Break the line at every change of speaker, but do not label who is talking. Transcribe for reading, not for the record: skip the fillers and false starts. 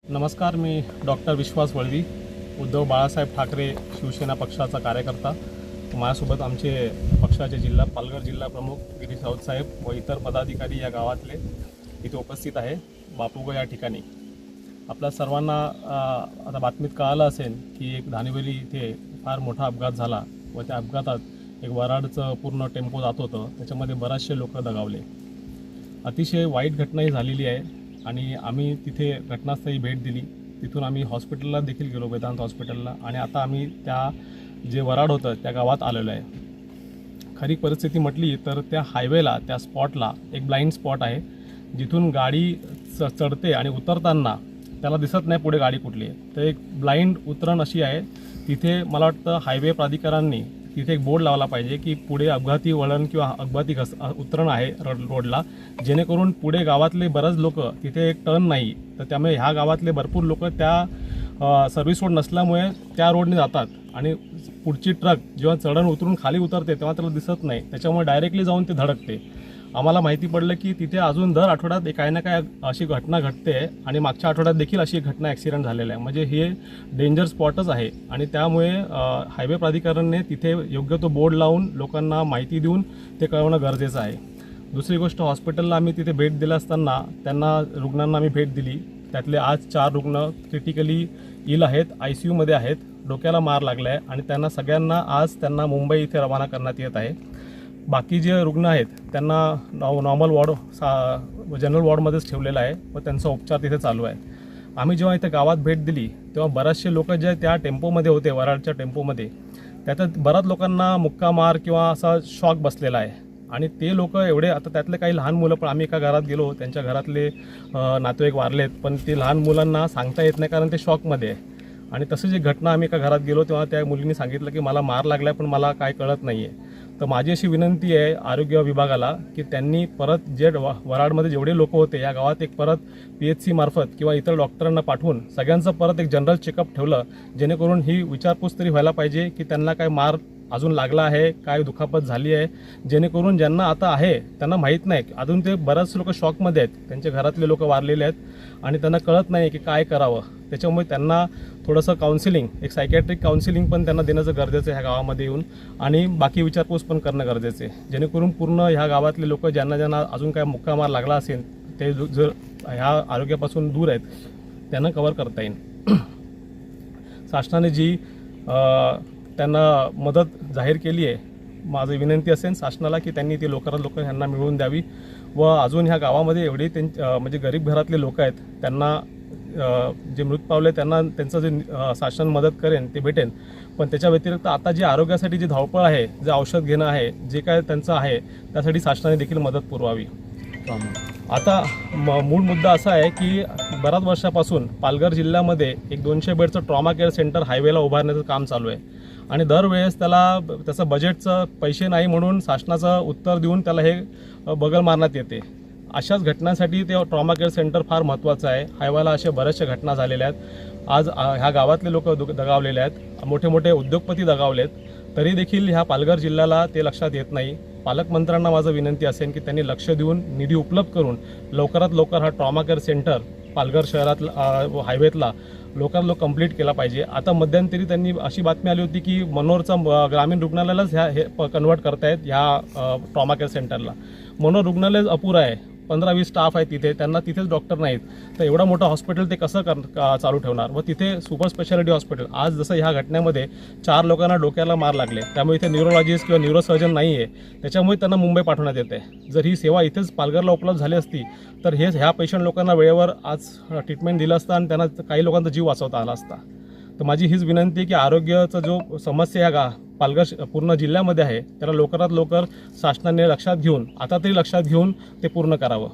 नमस्कार, मी डॉक्टर विश्वास वळवी, उद्धव बाळासाहेब ठाकरे शिवसेना पक्षाचा कार्यकर्ता. माझ्यासोबत आमचे पक्षाचे पालघर जिल्हा प्रमुख गिरीश राऊत साहेब व इतर पदाधिकारी या गावातले इथे उपस्थित आहे. बापूगा या ठिकाणी आपल्या सर्वांना आता बातमीत कळालं असेल की एक धानिवली इथे फार मोठा अपघात झाला व त्या अपघातात एक वराडचं पूर्ण टेम्पो जात होतं. त्याच्यामध्ये बरेचसे लोक दगावले. अतिशय वाईट घटना ही झालेली आहे आणि आम्ही तिथे घटनास्थळी भेट दिली. तिथून आम्ही हॉस्पिटलला देखील गेलो, वेदांत हॉस्पिटलला, आणि आता आम्ही त्या जे वराड होतं त्या गावात आलेलो आहे. खरी परिस्थिती म्हटली तर त्या हायवेला, त्या स्पॉटला एक ब्लाइंड स्पॉट आहे, जिथून गाडी चढते आणि उतरताना त्याला दिसत नाही पुढे गाडी कुठली आहे. तर एक ब्लाइंड उतरण अशी आहे. तिथे मला वाटतं हायवे प्राधिकरणांनी तिथे एक बोर्ड लावला पाहिजे की पुढे अपघाती वळण किंवा अपघाती उतरण आहे रोडला, जेणेकरून पुढे गावातले बरेच लोक, तिथे एक टर्न नाही, तर त्यामुळे ह्या गावातले भरपूर लोक त्या सर्व्हिस रोड नसल्यामुळे त्या रोडने जातात आणि पुढची ट्रक जेव्हा चढण उतरून खाली उतरते तेव्हा त्याला दिसत नाही, त्याच्यामुळे डायरेक्टली जाऊन ते धडकते. आम्हाला माहिती पडलं की तिथे अजून दर आठवड्यात काही ना काय अशी घटना घडते आणि मागच्या आठवड्यात देखील अशी घटना ॲक्सिडेंट झालेला आहे. म्हणजे हे डेंजर स्पॉटच आहे आणि त्यामुळे हायवे प्राधिकरणाने तिथे योग्य तो बोर्ड लावून लोकांना माहिती देऊन ते कळवणं गरजेचं आहे. दुसरी गोष्ट, हॉस्पिटलला आम्ही तिथे भेट दिला असताना रुग्णांना आम्ही भेट दिली. त्यातले आज 4 रुग्ण क्रिटिकली इल आहेत, ICUमध्ये आहेत, डोक्याला मार लागला आहे आणि त्यांना सगळ्यांना आज मुंबई इथे रवाना करण्यात येत आहे. बाकी जे रुग्ण आहेत त्यांना नॉर्मल जनरल वॉर्डमध्येच ठेवलेलं आहे व त्यांचा उपचार तिथे चालू आहे. आम्ही जेव्हा इथे गावात भेट दिली तेव्हा बरेचसे लोक जे त्या टेम्पोमध्ये होते, वराडच्या टेम्पोमध्ये, त्याच्यात बऱ्याच लोकांना मुक्का मार किंवा असा शॉक बसलेला आहे आणि ते लोक एवढे, आता त्यातले काही लहान मुलं, पण आम्ही एका घरात गेलो, त्यांच्या घरातले नातेवाईक वारलेत, पण ते लहान मुलांना सांगता येत नाही कारण ते शॉकमध्ये आहे. आणि तसं जी घटना, आम्ही एका घरात गेलो तेव्हा त्या मुलींनी सांगितलं की मला मार लागला आहे पण मला काय कळत नाही आहे. तर माझी अशी विनंती आहे आरोग्य विभागाला की त्यांनी परत जे वराडमध्ये जेवढे लोक होते या गावात एक परत PHC मार्फत किंवा इतर डॉक्टरांना पाठवून सगळ्यांचं परत एक जनरल चेकअप ठेवलं, जेणेकरून ही विचारपूस तरी व्हायला पाहिजे की त्यांना काय मार अजून लागला आहे, काय दुखापत झाली आहे, जेणेकरून ज्यांना आता आहे त्यांना माहीत नाही. अजून ते बरेच लोक शॉकमध्ये आहेत, त्यांच्या घरातले लोक वारलेले आहेत आणि त्यांना कळत नाही की काय करावं. त्याच्यामुळे त्यांना थोडंसं काउन्सिलिंग, एक सायकॅट्रिक काउन्सिलिंग पण त्यांना देण्याचं गरजेचं आहे ह्या गावामध्ये येऊन, आणि बाकी विचारपूस पण करणं गरजेचं आहे, जेणेकरून पूर्ण ह्या गावातले लोक ज्यांना अजून काय मुक्का मार लागला असेल ते जर ह्या आरोग्यापासून दूर आहेत त्यांना कव्हर करता येईल. शासनाने जी त्यांना मदत जाहीर केली आहे, माझी विनंती असेल शासनाला की त्यांनी ती लवकरात लवकर ह्यांना मिळवून द्यावी व अजून ह्या गावामध्ये एवढे म्हणजे गरीब घरातले लोक आहेत त्यांना जे मृत पावले त्यांना त्यांचं जे शासन मदत करेन ते भेटेन. पण त्याच्या व्यतिरिक्त आता जी आरोग्यासाठी जी धावपळ आहे, जे औषध घेणं आहे, जे काय त्यांचं आहे, त्यासाठी शासनाने देखील मदत पुरवावी. आता मूळ मुद्दा असा आहे की बऱ्याच वर्षापासून पालघर जिल्ह्यामध्ये एक 200 बेडचं ट्रॉमा केअर सेंटर हायवेला उभारण्याचं काम चालू आहे आणि दरवेळेस त्याचं बजेटचं पैसे नाही म्हणून शासनाचं उत्तर देऊन त्याला हे बगल मारण्यात येते. अशाच घटनांसाठी ते ट्रॉमा केअर सेंटर फार महत्त्वाचं आहे. हायवेला अशा बऱ्याचशा घटना झालेल्या आहेत. आज ह्या गावातले लोक दगावलेले आहेत, मोठे मोठे उद्योगपती दगावलेत, तरी देखील ह्या पालघर जिल्ह्याला ते लक्षात येत नाही. पालकमंत्र्यांना माझं विनंती असेल की त्यांनी लक्ष देऊन निधी उपलब्ध करून लवकरात लवकर हा ट्रॉमा केअर सेंटर पालघर शहरातला हायवेतला लवकरात कंप्लीट केला पाहिजे. आता मध्यंतरी त्यांनी अशी बातमी आली होती की मनोरचा ग्रामीण रुग्णालयालाच हे कन्वर्ट करतायत ह्या ट्रॉमा केअर सेंटरला. मनोर रुग्णालय अपुरं आहे, 15-20 स्टाफ आहे तिथे, त्यांना तिथेच डॉक्टर नाहीत, तर एवढा मोठा हॉस्पिटल ते कसं चालू ठेवणार. व तिथे सुपर स्पेशालिटी हॉस्पिटल, आज जसं ह्या घटनेमध्ये 4 लोकांना डोक्याला मार लागले, त्यामुळे इथे न्यूरोलॉजिस्ट किंवा न्यूरोसर्जन नाही आहे, त्याच्यामुळे त्यांना मुंबई पाठवण्यात येते. जर ही सेवा इथेच पालघरला उपलब्ध झाली असती तर ह्या पेशंट लोकांना वेळेवर आज ट्रीटमेंट दिलं असतं आणि त्यांना काही लोकांचा जीव वाचवता आला असता. तर माझी हीच विनंती आहे की आरोग्याचा जो समस्या ह्या पालघर पूर्ण जिल्ह्यामध्ये आहे त्याला लवकरात लवकर शासनाने लक्षात घेऊन, आता तरी लक्षात घेऊन ते पूर्ण करावं.